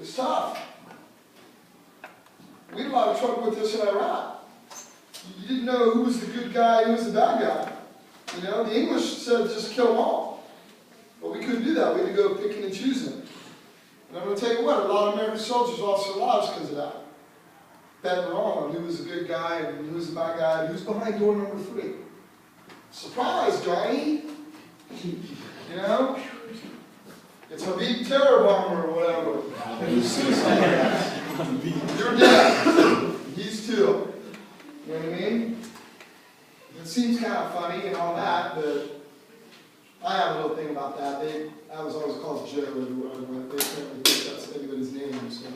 It's tough. We had a lot of trouble with this in Iraq. You didn't know who was the good guy, who was the bad guy. You know, the English said just kill them all. But we couldn't do that. We had to go picking and choosing. And I'm going to tell you what, a lot of American soldiers lost their lives because of that. Betting wrong on who was the good guy and who was the bad guy and who's behind door number 3. Surprise, Johnny! You know? It's Habib terror bomber or whatever. And he's suicide. You're dead. He's too. You know what I mean? It seems kind of funny and all that, but I have a little thing about that. I was always called Joe everywhere. They apparently think that's anybody's name, so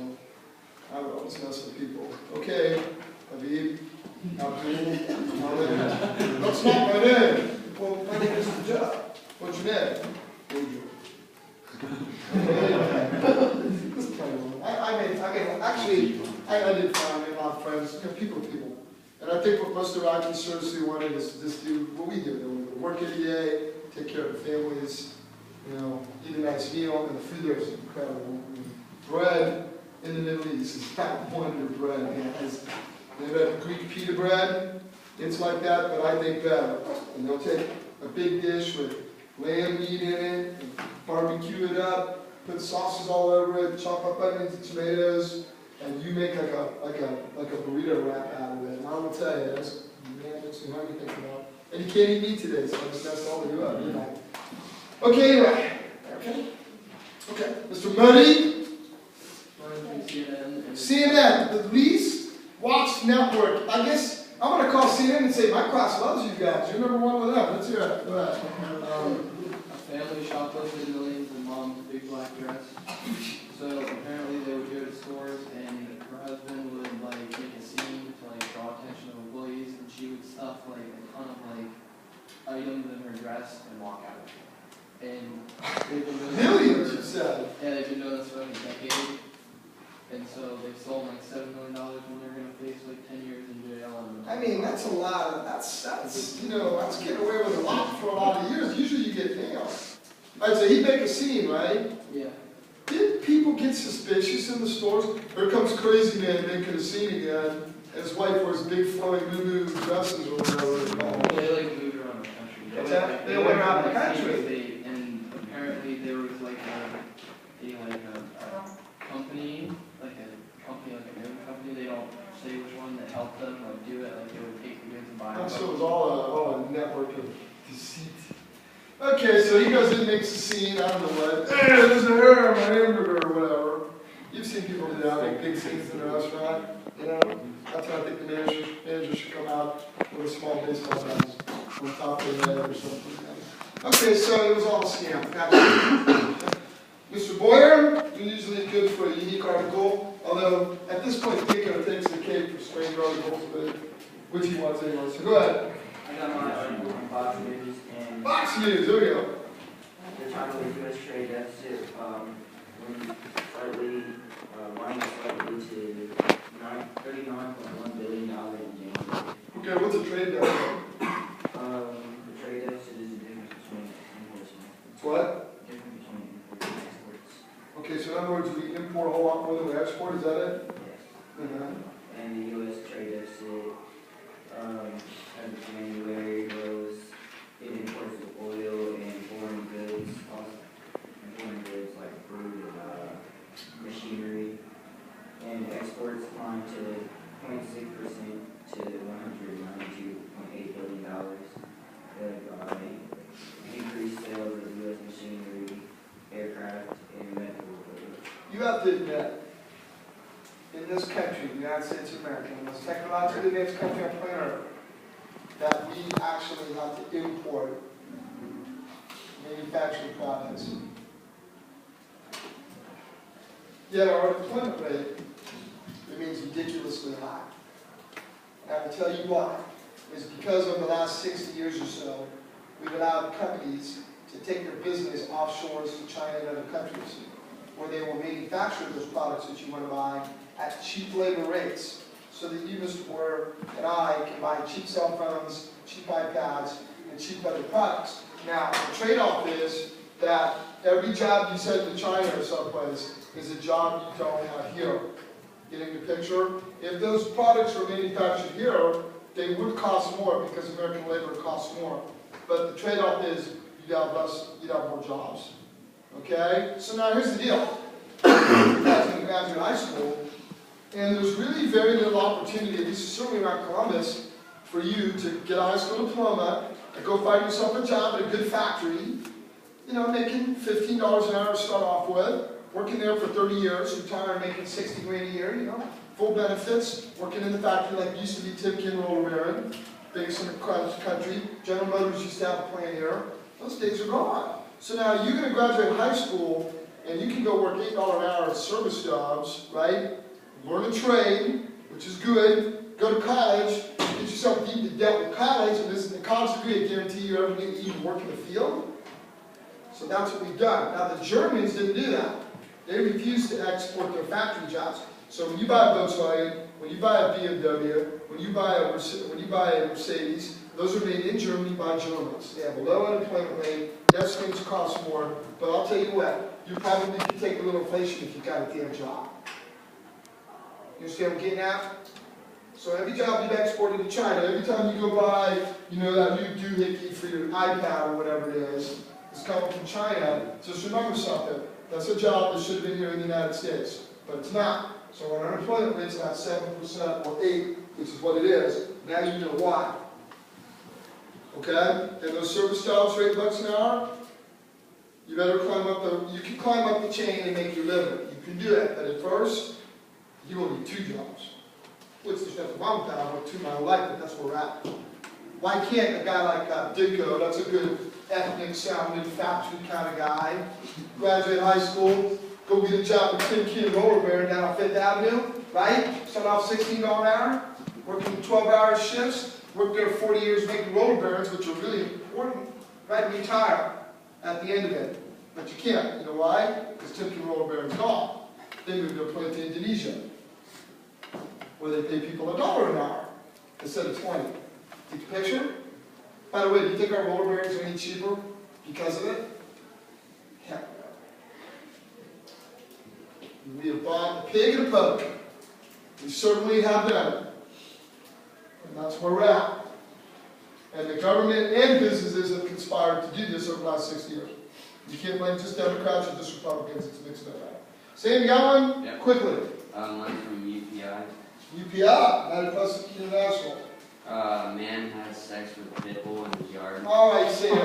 I would always mess with people. Okay, Habib, Abdul, that's not my name. Well, my name is Joe. What's your name? Bojo. I did find a lot of friends, you know, people. And I think what most Iraqis seriously wanted is to just do what we do. They want to work every day, take care of their families, you know, eat a nice meal, and the food there is incredible. I mean, bread in the Middle East is not wonder bread, man. They've got Greek pita bread, it's like that, but I think better. And they'll take a big dish with lamb meat in it, and barbecue it up, put sauces all over it, chop up onions and tomatoes, and you make like a burrito wrap out of it. And I will tell you, that's makes me hungry thinking about it. And you can't eat meat today, so that's all we do up, you know. Okay, anyway. Okay. Mr. Muddy. CNN, the least watched network. I guess I'm going to call CNN and say, my class loves you guys. You're number 1 with them. Let's hear it. Go ahead. A family shoplifted millions in mom's big black dress. So apparently they would go to stores and her husband would like make a scene to like draw attention of employees, and she would stuff like a ton of like items in her dress and walk out. And they've been doing millions, you said. Yeah, they've been doing this for like a decade. And so they've sold like $7 million when they're going to face like 10 years in jail. And I mean, that's a lot of, that's, you know, that's getting away with a lot for a lot of years. Usually you get nailed. All right, so he'd make a scene, right? Yeah. Did people get suspicious in the stores? Here comes Crazy Man making a scene again. And his wife wears big flowing moo dresses or whatever they're called. They like moved around the country. What's that? They went around the country. And apparently there was like a company, like a moving company, they don't say which one that helped them like do it, like they would take the goods and buy them. So it was all a network of deceit. Okay, so he goes in and makes a scene, I don't know what, hey, there's a hair on my hamburger or whatever. You've seen people do that, make big scenes in a restaurant, you know? That's how I think the manager should come out with a small baseball bat on top of their head or something. Okay, so it was all a scam. Gotcha. Mr. Boyer, you're usually good for a unique article, although at this point Pico takes the cake for strange articles, but which he wants anyway. So go ahead. I got my article from Fox News, and Fox News, there we go. they're talking about U.S. trade deficit minus slightly to $39.1 billion in January. Okay, what's a trade deficit? The trade deficit is the difference between imports and exports. It's what? Difference between imports and exports. Okay, so in other words, we import a whole lot more than we export, is that it? Yes. And the U.S. trade deficit as of January was, it imports oil and foreign goods, like food and machinery, and exports climbed to 0.6% to $192.8 billion, led by increased sales of U.S. machinery, aircraft, and medical equipment. You have to admit, in this country, the United States of America, the most technologically advanced country on planet Earth, that we actually have to import manufactured products. Yet our unemployment rate remains ridiculously high. And I will tell you why. It's because over the last 60 years or so, we've allowed companies to take their business offshore to China and other countries, where they will manufacture those products that you want to buy at cheap labor rates, so that you, Mr. Boyer, and I can buy cheap cell phones, cheap iPads, and cheap other products. Now, the trade-off is that every job you send to China or someplace is a job you don't have here. Getting the picture? If those products were manufactured here, they would cost more because American labor costs more. But the trade-off is you'd have more jobs. Okay? So now here's the deal. You guys are going to graduate high school, and there's really very little opportunity, at least certainly around Columbus, for you to get a high school diploma and go find yourself a job at a good factory, you know, making $15 an hour to start off with, working there for 30 years, retiring making 60 grand a year, you know, full benefits, working in the factory like used to be Timken Roller Baron, biggest in the country. General Motors used to have a plant here. Those days are gone. So now you're going to graduate high school, and you can go work $8 an hour at service jobs, right? Learn a trade, which is good. Go to college, get yourself deep into debt with college, and this is a college degree, I guarantee you ever get to even work in the field. So that's what we've done. Now the Germans didn't do that. They refused to export their factory jobs. So when you buy a Volkswagen, when you buy a BMW, when you buy a Mercedes, those are made in Germany by Germans. They have a low unemployment rate. Yes, things cost more, but I'll tell you what, you probably can take a little inflation if you got a damn job. You understand what I'm getting at? So every job you've exported to China, every time you go buy, you know, that new doohickey for your iPad or whatever it is, it's coming from China. Just remember something. That's a job that should have been here in the United States, but it's not. So our unemployment rate's not 7% or 8%, which is what it is. Now you know why. Okay? And those service jobs for $8 an hour, you better you can climb up the chain and make your living. You can do it, but at first, you will need 2 jobs. Which there's nothing wrong with that. I worked 2 my whole life, but that's where we're at. Why can't a guy like Ditko, that's a good ethnic sounding factory kind of guy, graduate high school, go get a job at Timken Roller Baron down on 5th Avenue, right? Start off $16 an hour, working 12-hour shifts, work there 40 years making roller barons, which are really important, right? And retire at the end of it. But you can't. You know why? Because Timken Roller Baron's gone. They moved their plant to Indonesia, where they pay people $1 an hour instead of 20. Get the picture? By the way, do you think our roller bearings are any cheaper because of it? Heck no. We have bought a pig and a poke. We certainly have done it. And that's where we're at. And the government and businesses have conspired to do this over the last 6 years. You can't blame just Democrats or just Republicans. It's a mixed bag. Sam, you got one? Yep. Quickly. Mine's from UPI. UPI, United Press International. Man has sex with a pit bull in his yard. All right, Sam. It's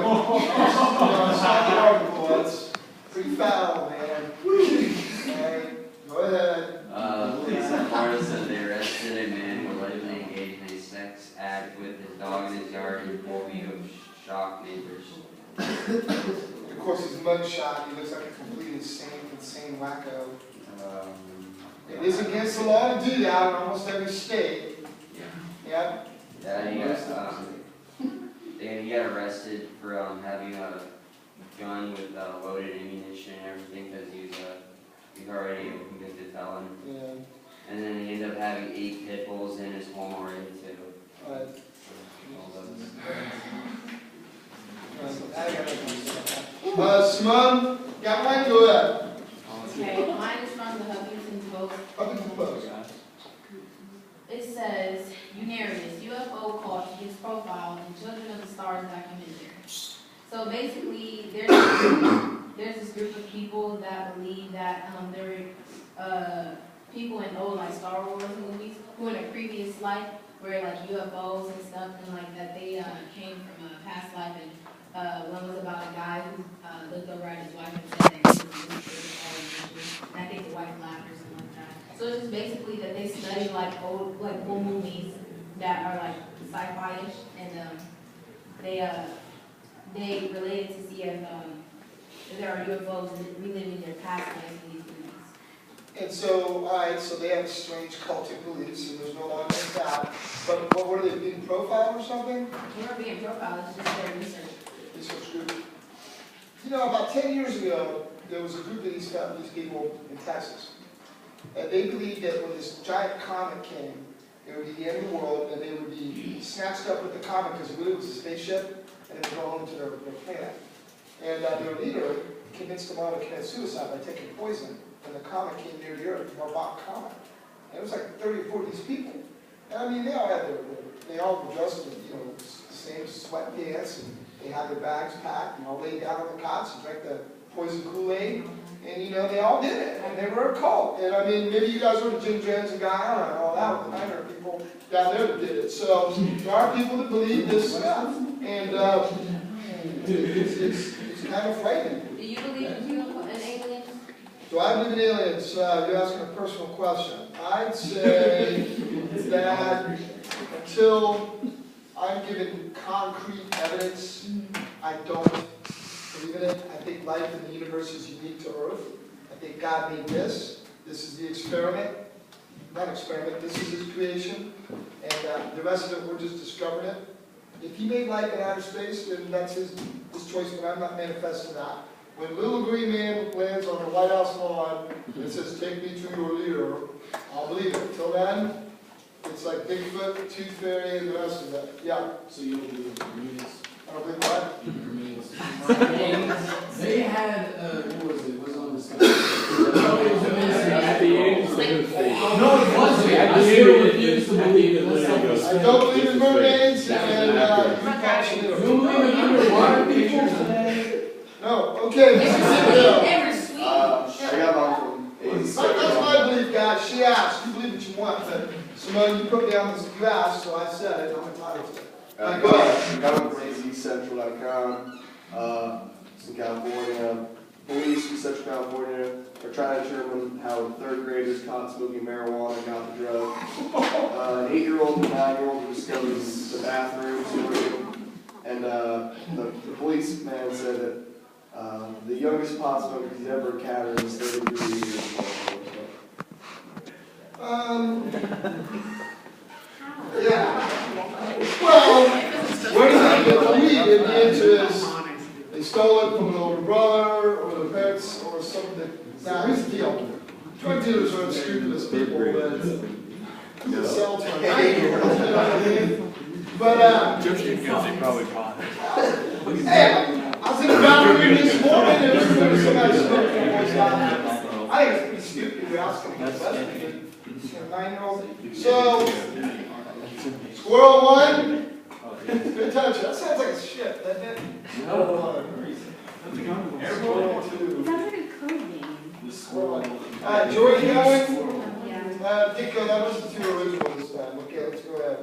not the article. That's pretty foul, man. All right, go ahead. Police in Florida said they arrested a man who allegedly engaged in a sex act with his dog in his yard in full view of shocked neighbors. Of course, his mugshot, he looks like a complete insane wacko. It is against the law to do that in almost every state. Yeah. He got arrested for having a gun with loaded ammunition and everything because he's already a convicted felon. Yeah. And then he ended up having 8 pit bulls in his home already too. Right. Simone, got one? Go ahead. Okay, mine is from the Huffington Post. Huffington Post. It says, Unarius, UFO caught his profile in Children of the Stars documentary. So basically, there's this group of people that believe that there were people in old like Star Wars movies who in a previous life were like UFOs and stuff, and like that they came from a past life, and one was about a guy who looked over at his wife and said that he was and I think the wife laughed or something like that. So it's just basically that they study like old movies that are like sci-fi-ish, and they relate it to see if there are UFOs reliving their past lives in these movies. And so, alright, so they have strange cultic beliefs, and there's no longer that. But what were they being profiled or something? They weren't being profiled, it's just their research. Research group. You know, about 10 years ago, there was a group of these people in Texas. And they believed that when this giant comet came, it would be the end of the world, and they would be snatched up with the comet because it really was a spaceship, and it would go home to their planet. And their leader convinced them all to commit suicide by taking poison. and the comet came near the earth, Marbach comet. And it was like 30 or 40 of these people. And I mean, they all had they all were dressed in, the same sweatpants, and they had their bags packed, and all laid down on the cots and drank the poison Kool-Aid. And they all did it, and they were a cult. And I mean, maybe you guys were the Jim Jones and Guyana and all that, but I heard people down there that did it. So there are people that believe this stuff, and it's kind of frightening. Do you believe in aliens? Do I believe in aliens? You're asking a personal question. I'd say that until I'm given concrete evidence, I don't believe in it. I think life in the universe is unique to Earth. I think God made this. This is the experiment. Not experiment, this is His creation. And the rest of it, we're just discovering it. If He made life in outer space, then that's His choice, but I'm not manifesting that. When little green man lands on the White House lawn and says, "Take me to your leader," I'll believe it. Till then, it's like Bigfoot, Tooth Fairy, and the rest of it. Yeah. So you don't believe in communists? I don't believe what? Communists. They had, what was it? It was on the At the end, No, it wasn't. I still refuse to believe it. I don't believe in mermaids and You don't believe in underwater people? No, okay. They were sweet. I got mine from That's my belief, guys. She asked. You believe what you want, but Simone, you put me on this. You asked, so I said it. I'm entitled to it. Go ahead. Got one from AZCentral.com. Some California police in Central California are trying to determine how third graders caught smoking marijuana and got the drug. An 8-year-old and a 9-year-old were discovered in the bathroom, and the policeman said that the youngest pot smoker he's ever encountered is 33 years old. Yeah. Well, where did they get the weed? And the answer is they stole it from an older brother or the parents or something. Now, here's the deal. Drug dealers are unscrupulous people, but sell to a 9-year-old, you know what I mean? But, hey, I was in the bathroom this morning and there was somebody smoking in the voice bathroom. I think it's pretty stupid. You're asking me to investigate. A 9-year-old. So, squirrel 1, good touch. That sounds like a ship, doesn't it? No. Squirrel 2. Sounds like a code name. Squirrel 1. Jordan going? Yeah. Dico, that was the 2 originals this time. Okay, let's go ahead.